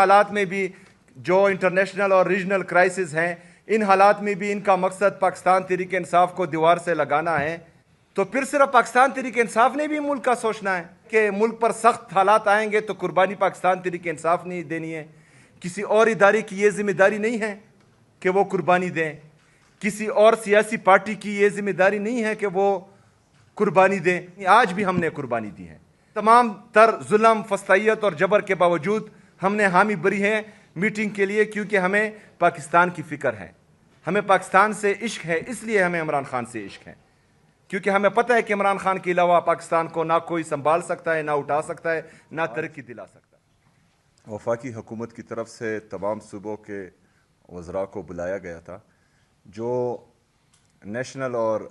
حالات میں بھی جو انٹرنیشنل اور ریجنل کرائسس ہیں، ان حالات میں بھی ان کا مقصد پاکستان تحریک انصاف کو دیوار سے لگانا ہے، تو پھر صرف پاکستان تحریک انصاف نے بھی ملک کا سوچنا ہے کہ ملک پر سخت حالات آئیں گے تو قربانی پاکستان تحریک انصاف نے دینی ہے. کسی اور ادارے کی یہ ذمہ داری نہیں ہے کہ وہ قربانی دیں. کسی اور سیاسی پارٹی کی یہ ذمہ داری نہیں ہے کہ وہ قربانی دیں. آج بھی ہم نے قربانی دی ہے. تمام تر ظلم، فسطائیت اور جبر کے باوجود ہم نے حامی بری ہیں میٹنگ کے لیے، کیونکہ ہمیں پاکستان کی فکر ہے، ہمیں پاکستان سے عشق ہے. اس لیے ہمیں عمران خان سے عشق ہے، کیونکہ ہمیں پتہ ہے کہ عمران خان کے علاوہ پاکستان کو نہ کوئی سنبھال سکتا ہے، نہ اٹھا سکتا ہے، نہ ترقی دلا سکتا ہے. وفاقی حکومت کی طرف سے تمام صوبوں کے وزراء کو بلایا گیا تھا. جو نیشنل اور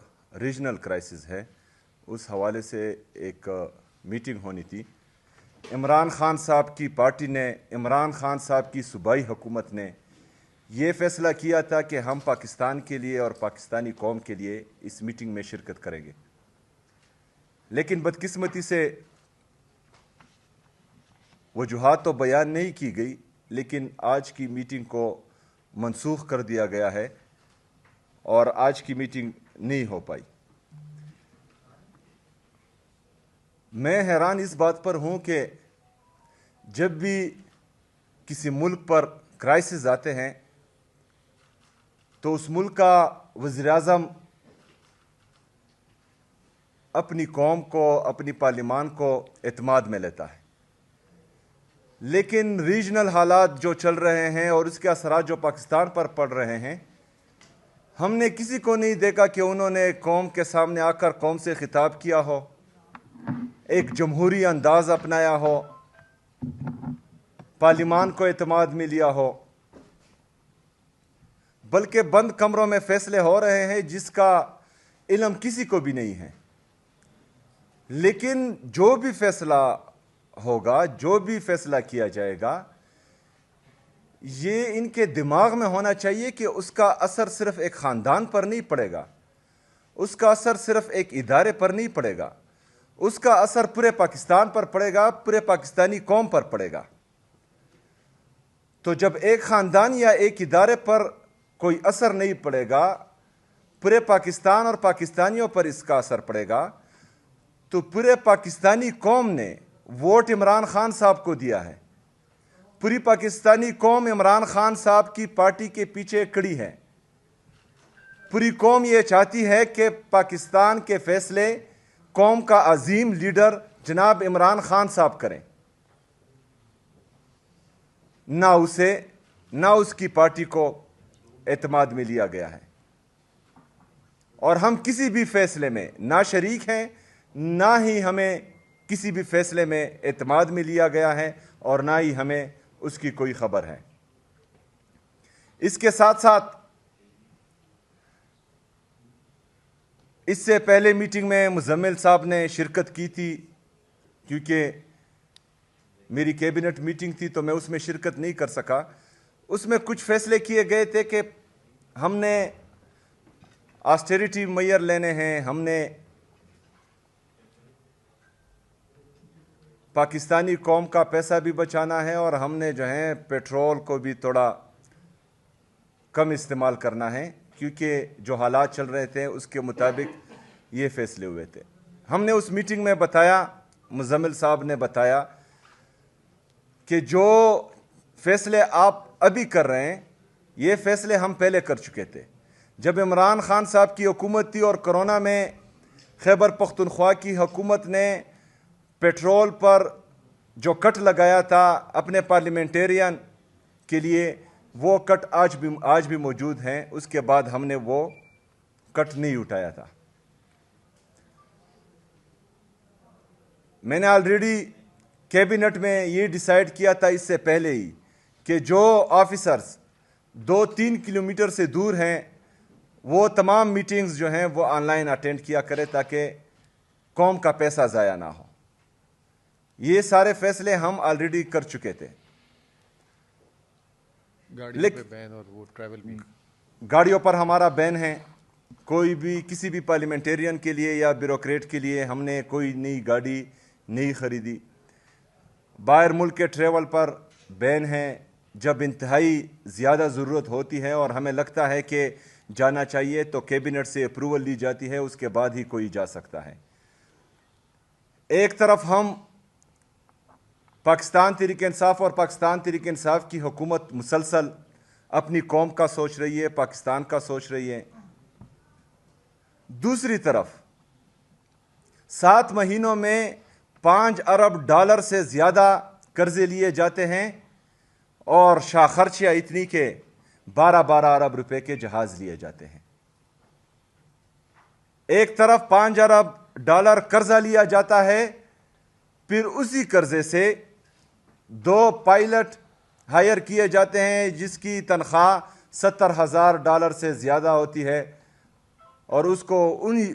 ریجنل کرائسس ہے اس حوالے سے ایک میٹنگ ہونی تھی. عمران خان صاحب کی پارٹی نے، عمران خان صاحب کی صوبائی حکومت نے یہ فیصلہ کیا تھا کہ ہم پاکستان کے لیے اور پاکستانی قوم کے لیے اس میٹنگ میں شرکت کریں گے. لیکن بدقسمتی سے وجوہات تو بیان نہیں کی گئی، لیکن آج کی میٹنگ کو منسوخ کر دیا گیا ہے اور آج کی میٹنگ نہیں ہو پائی. میں حیران اس بات پر ہوں کہ جب بھی کسی ملک پر کرائسس آتے ہیں تو اس ملک کا وزیر اعظم اپنی قوم کو، اپنی پارلیمان کو اعتماد میں لیتا ہے. لیکن ریجنل حالات جو چل رہے ہیں اور اس کے اثرات جو پاکستان پر پڑ رہے ہیں، ہم نے کسی کو نہیں دیکھا کہ انہوں نے قوم کے سامنے آ کر قوم سے خطاب کیا ہو، ایک جمہوری انداز اپنایا ہو، پارلیمان کو اعتماد میں لیا ہو. بلکہ بند کمروں میں فیصلے ہو رہے ہیں جس کا علم کسی کو بھی نہیں ہے. لیکن جو بھی فیصلہ ہوگا، جو بھی فیصلہ کیا جائے گا، یہ ان کے دماغ میں ہونا چاہیے کہ اس کا اثر صرف ایک خاندان پر نہیں پڑے گا، اس کا اثر صرف ایک ادارے پر نہیں پڑے گا، اس کا اثر پورے پاکستان پر پڑے گا، پورے پاکستانی قوم پر پڑے گا. تو جب ایک خاندان یا ایک ادارے پر کوئی اثر نہیں پڑے گا، پورے پاکستان اور پاکستانیوں پر اس کا اثر پڑے گا، تو پورے پاکستانی قوم نے ووٹ عمران خان صاحب کو دیا ہے. پوری پاکستانی قوم عمران خان صاحب کی پارٹی کے پیچھے کھڑی ہے. پوری قوم یہ چاہتی ہے کہ پاکستان کے فیصلے قوم کا عظیم لیڈر جناب عمران خان صاحب کریں، نہ اس کی پارٹی کو اعتماد میں لیا گیا ہے. اور ہم کسی بھی فیصلے میں نہ شریک ہیں، نہ ہی ہمیں کسی بھی فیصلے میں اعتماد میں لیا گیا ہے، اور نہ ہی ہمیں اس کی کوئی خبر ہے. اس کے ساتھ ساتھ اس سے پہلے میٹنگ میں مزمل صاحب نے شرکت کی تھی، کیونکہ میری کیبنٹ میٹنگ تھی تو میں اس میں شرکت نہیں کر سکا. اس میں کچھ فیصلے کیے گئے تھے کہ ہم نے آسٹیریٹی میئر لینے ہیں، ہم نے پاکستانی قوم کا پیسہ بھی بچانا ہے، اور ہم نے جو ہے پیٹرول کو بھی تھوڑا کم استعمال کرنا ہے، کیونکہ جو حالات چل رہے تھے اس کے مطابق یہ فیصلے ہوئے تھے. ہم نے اس میٹنگ میں بتایا، مزمل صاحب نے بتایا کہ جو فیصلے آپ ابھی کر رہے ہیں یہ فیصلے ہم پہلے کر چکے تھے. جب عمران خان صاحب کی حکومت تھی اور کرونا میں خیبر پختونخوا کی حکومت نے پیٹرول پر جو کٹ لگایا تھا اپنے پارلیمنٹیرین کے لیے، وہ کٹ آج بھی موجود ہیں. اس کے بعد ہم نے وہ کٹ نہیں اٹھایا تھا. میں نے آلریڈی کیبنٹ میں یہ ڈیسائیڈ کیا تھا اس سے پہلے ہی کہ جو آفیسرز 2-3 کلومیٹر سے دور ہیں وہ تمام میٹنگز جو ہیں وہ آن لائن اٹینڈ کیا کرے تاکہ قوم کا پیسہ ضائع نہ ہو. یہ سارے فیصلے ہم آلریڈی کر چکے تھے. گاڑیوں پر ہمارا بین ہے. کوئی بھی کسی بھی پارلیمنٹیرین کے لیے یا بیوروکریٹ کے لیے ہم نے کوئی نئی گاڑی نہیں خریدی. باہر ملک کے ٹریول پر بین ہیں جب انتہائی زیادہ ضرورت ہوتی ہے اور ہمیں لگتا ہے کہ جانا چاہیے تو کیبنٹ سے اپروول لی جاتی ہے, اس کے بعد ہی کوئی جا سکتا ہے. ایک طرف ہم پاکستان تحریک انصاف اور پاکستان تحریک انصاف کی حکومت مسلسل اپنی قوم کا سوچ رہی ہے, پاکستان کا سوچ رہی ہے. دوسری طرف 7 مہینوں میں $5 ارب سے زیادہ قرضے لیے جاتے ہیں اور شاہ خرچیاں اتنی کہ 12 ارب روپے کے جہاز لیے جاتے ہیں. ایک طرف $5 ارب قرضہ لیا جاتا ہے, پھر اسی قرضے سے 2 پائلٹ ہائر کیے جاتے ہیں جس کی تنخواہ $70,000 سے زیادہ ہوتی ہے, اور اس کو انہی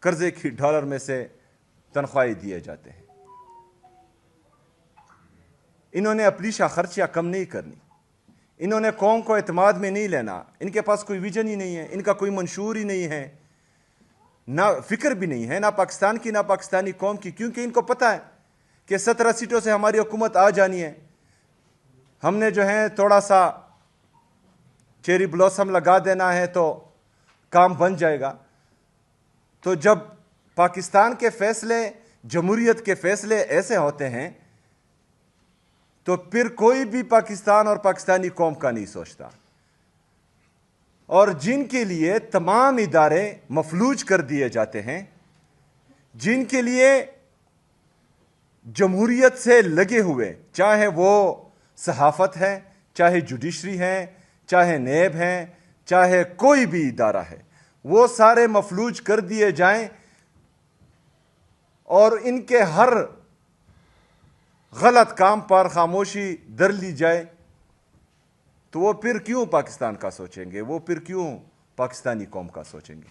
قرضے کی ڈالر میں سے تنخواہیں دیے جاتے ہیں. انہوں نے اپنی شاہ خرچیاں کم نہیں کرنی, انہوں نے قوم کو اعتماد میں نہیں لینا, ان کے پاس کوئی ویژن ہی نہیں ہے, ان کا کوئی منشور ہی نہیں ہے, نہ فکر بھی نہیں ہے, نہ پاکستان کی نہ پاکستانی قوم کی, کیونکہ ان کو پتہ ہے کہ 17 سیٹوں سے ہماری حکومت آ جانی ہے. ہم نے جو ہے تھوڑا سا چیری بلوسم لگا دینا ہے تو کام بن جائے گا. تو جب پاکستان کے فیصلے, جمہوریت کے فیصلے ایسے ہوتے ہیں تو پھر کوئی بھی پاکستان اور پاکستانی قوم کا نہیں سوچتا. اور جن کے لیے تمام ادارے مفلوج کر دیے جاتے ہیں, جن کے لیے جمہوریت سے لگے ہوئے, چاہے وہ صحافت ہے, چاہے جوڈیشری ہے, چاہے نیب ہیں, چاہے کوئی بھی ادارہ ہے, وہ سارے مفلوج کر دیے جائیں اور ان کے ہر غلط کام پر خاموشی در لی جائے, تو وہ پھر کیوں پاکستان کا سوچیں گے, وہ پھر کیوں پاکستانی قوم کا سوچیں گے؟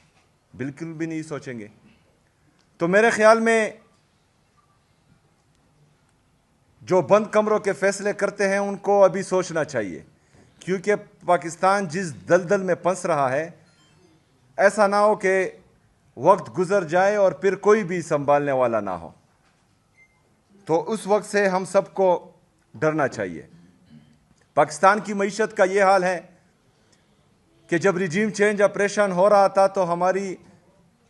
بالکل بھی نہیں سوچیں گے. تو میرے خیال میں جو بند کمروں کے فیصلے کرتے ہیں ان کو ابھی سوچنا چاہیے, کیونکہ پاکستان جس دلدل میں پھنس رہا ہے, ایسا نہ ہو کہ وقت گزر جائے اور پھر کوئی بھی سنبھالنے والا نہ ہو. تو اس وقت سے ہم سب کو ڈرنا چاہیے. پاکستان کی معیشت کا یہ حال ہے کہ جب رجیم چینج آپریشن ہو رہا تھا تو ہماری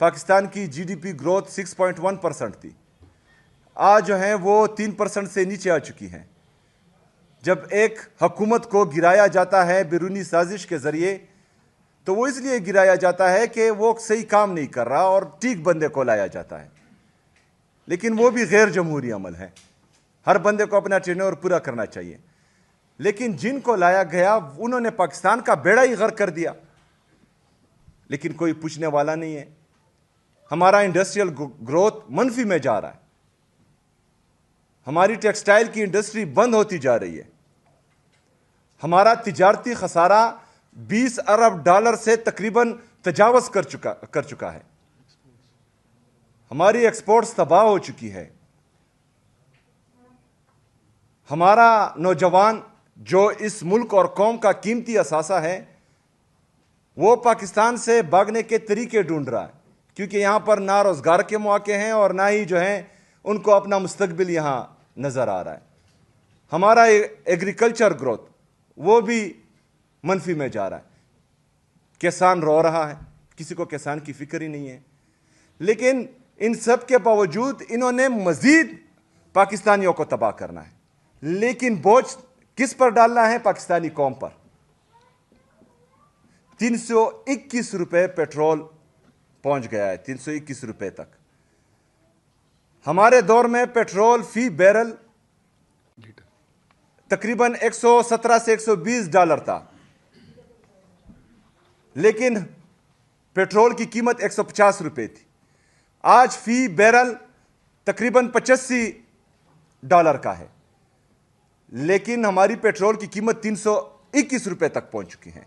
پاکستان کی جی ڈی پی گروتھ 6.1% تھی. آج جو ہیں وہ 3% سے نیچے آ چکی ہیں. جب ایک حکومت کو گرایا جاتا ہے بیرونی سازش کے ذریعے تو وہ اس لیے گرایا جاتا ہے کہ وہ صحیح کام نہیں کر رہا اور ٹھیک بندے کو لایا جاتا ہے, لیکن وہ بھی غیر جمہوری عمل ہے. ہر بندے کو اپنا ٹینور پورا کرنا چاہیے, لیکن جن کو لایا گیا انہوں نے پاکستان کا بیڑا ہی غرق کر دیا, لیکن کوئی پوچھنے والا نہیں ہے. ہمارا انڈسٹریل گروتھ منفی میں جا رہا ہے, ہماری ٹیکسٹائل کی انڈسٹری بند ہوتی جا رہی ہے, ہمارا تجارتی خسارہ $20 ارب سے تقریباً تجاوز کر چکا ہے, ہماری ایکسپورٹس تباہ ہو چکی ہے. ہمارا نوجوان جو اس ملک اور قوم کا قیمتی اثاثہ ہے وہ پاکستان سے بھاگنے کے طریقے ڈھونڈ رہا ہے, کیونکہ یہاں پر نہ روزگار کے مواقع ہیں اور نہ ہی جو ہیں ان کو اپنا مستقبل یہاں نظر آ رہا ہے. ہمارا ایگریکلچر گروتھ وہ بھی منفی میں جا رہا ہے. کسان رو رہا ہے, کسی کو کسان کی فکر ہی نہیں ہے, لیکن ان سب کے باوجود انہوں نے مزید پاکستانیوں کو تباہ کرنا ہے. لیکن بوجھ کس پر ڈالنا ہے؟ پاکستانی قوم پر. 321 روپے پیٹرول پہنچ گیا ہے, 321 روپے تک. ہمارے دور میں پیٹرول فی بیرل تقریباً $117 سے $120 تھا, لیکن پیٹرول کی قیمت $150 روپے تھی. آج فی بیرل تقریباً $85 کا ہے, لیکن ہماری پیٹرول کی قیمت 321 روپے تک پہنچ چکی ہے.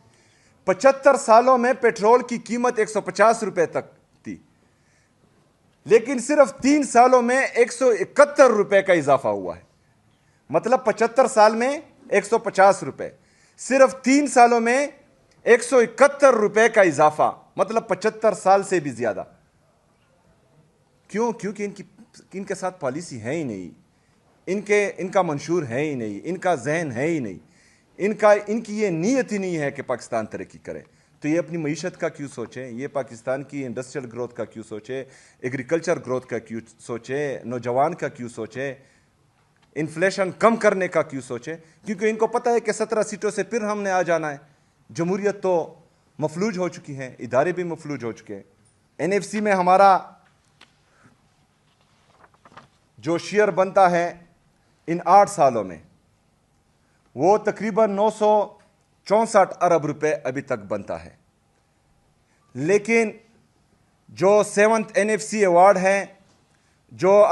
75 سالوں میں پیٹرول کی قیمت 150 روپے تک تھی, لیکن صرف 3 سالوں میں 171 روپے کا اضافہ ہوا ہے. مطلب 75 سال میں 150 روپے, صرف 3 سالوں میں 171 روپے کا اضافہ, مطلب 75 سال سے بھی زیادہ. کیوں؟ کیونکہ ان کے ساتھ پالیسی ہے ہی نہیں, ان کا منشور ہے ہی نہیں، ان کا ذہن ہے ہی نہیں، ان کی یہ نیت ہی نہیں ہے کہ پاکستان ترقی کرے، تو یہ اپنی معیشت کا کیوں سوچیں، یہ پاکستان کی انڈسٹریل گروتھ کا کیوں سوچے، ایگریکلچر گروتھ کا کیوں سوچے، نوجوان کا کیوں سوچے، انفلیشن کم کرنے کا کیوں سوچے، کیونکہ ان کو پتہ ہے کہ 17 سیٹوں سے پھر ہم نے آ جانا ہے۔ جمہوریت تو مفلوج ہو چکی ہے، ادارے بھی مفلوج ہو چکے ہیں۔ NFC میں ہمارا جو شیئر بنتا ہے ان 8 سالوں میں وہ تقریباً 964 ارب روپے ابھی تک بنتا ہے، لیکن جو 7th NFC ایوارڈ ہے جو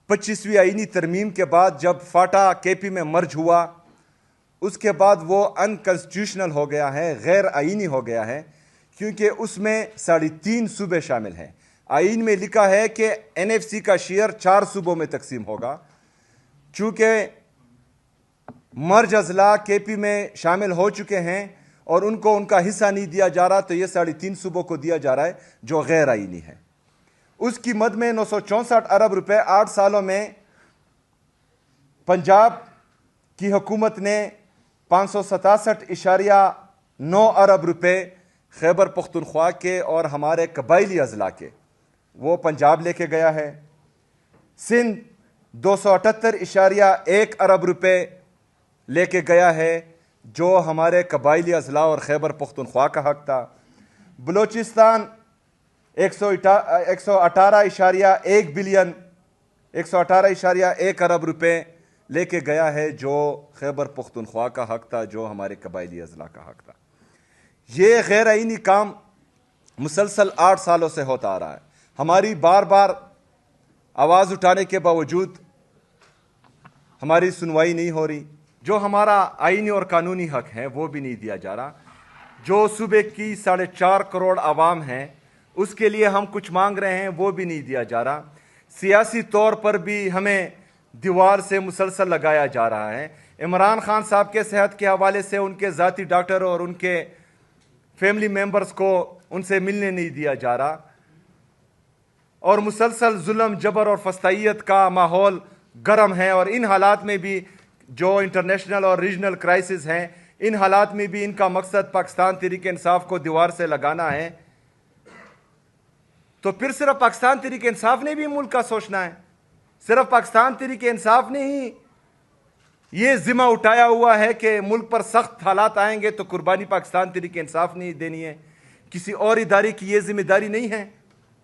25ویں آئینی ترمیم کے بعد جب فاٹا KP میں مرج ہوا، اس کے بعد وہ انکانسٹیٹیوشنل ہو گیا ہے، غیر آئینی ہو گیا ہے، کیونکہ اس میں 3.5 صوبے شامل ہیں۔ آئین میں لکھا ہے کہ NFC کا شیئر 4 صوبوں میں تقسیم ہوگا، چونکہ مرج اضلاع KP میں شامل ہو چکے ہیں اور ان کو ان کا حصہ نہیں دیا جا رہا، تو یہ 3.5 صوبوں کو دیا جا رہا ہے جو غیر آئینی ہے۔ اس کی مد میں 964 ارب روپے 8 سالوں میں پنجاب کی حکومت نے 567.9 ارب روپے خیبر پختونخوا کے اور ہمارے قبائلی اضلاع کے وہ پنجاب لے کے گیا ہے۔ سندھ 278.1 ارب روپے لے کے گیا ہے جو ہمارے قبائلی اضلاع اور خیبر پختونخوا کا حق تھا۔ بلوچستان 118.1 بلین 118.1 ارب روپے لے کے گیا ہے جو خیبر پختونخوا کا حق تھا، جو ہمارے قبائلی اضلاع کا حق تھا۔ یہ غیر آئینی کام مسلسل 8 سالوں سے ہوتا آ رہا ہے۔ ہماری بار بار آواز اٹھانے کے باوجود ہماری سنوائی نہیں ہو رہی۔ جو ہمارا آئینی اور قانونی حق ہے وہ بھی نہیں دیا جا رہا۔ جو صوبے کی 4.5 کروڑ عوام ہیں اس کے لیے ہم کچھ مانگ رہے ہیں وہ بھی نہیں دیا جا رہا۔ سیاسی طور پر بھی ہمیں دیوار سے مسلسل لگایا جا رہا ہے۔ عمران خان صاحب کے صحت کے حوالے سے ان کے ذاتی ڈاکٹر اور ان کے فیملی ممبرز کو ان سے ملنے نہیں دیا جا رہا، اور مسلسل ظلم، جبر اور فسطائیت کا ماحول گرم ہے، اور ان حالات میں بھی جو انٹرنیشنل اور ریجنل کرائسس ہیں، ان حالات میں بھی ان کا مقصد پاکستان تحریک انصاف کو دیوار سے لگانا ہے، تو پھر صرف پاکستان تحریک انصاف نے بھی ملک کا سوچنا ہے؟ صرف پاکستان تحریک انصاف نے ہی یہ ذمہ اٹھایا ہوا ہے کہ ملک پر سخت حالات آئیں گے تو قربانی پاکستان تحریک انصاف نے ہی دینی ہے؟ کسی اور ادارے کی یہ ذمہ داری نہیں ہے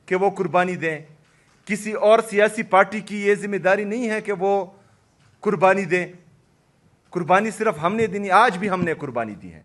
کہ وہ قربانی دیں، کسی اور سیاسی پارٹی کی یہ ذمہ داری نہیں ہے کہ وہ قربانی دیں۔ قربانی صرف ہم نے دینی، آج بھی ہم نے قربانی دی ہے۔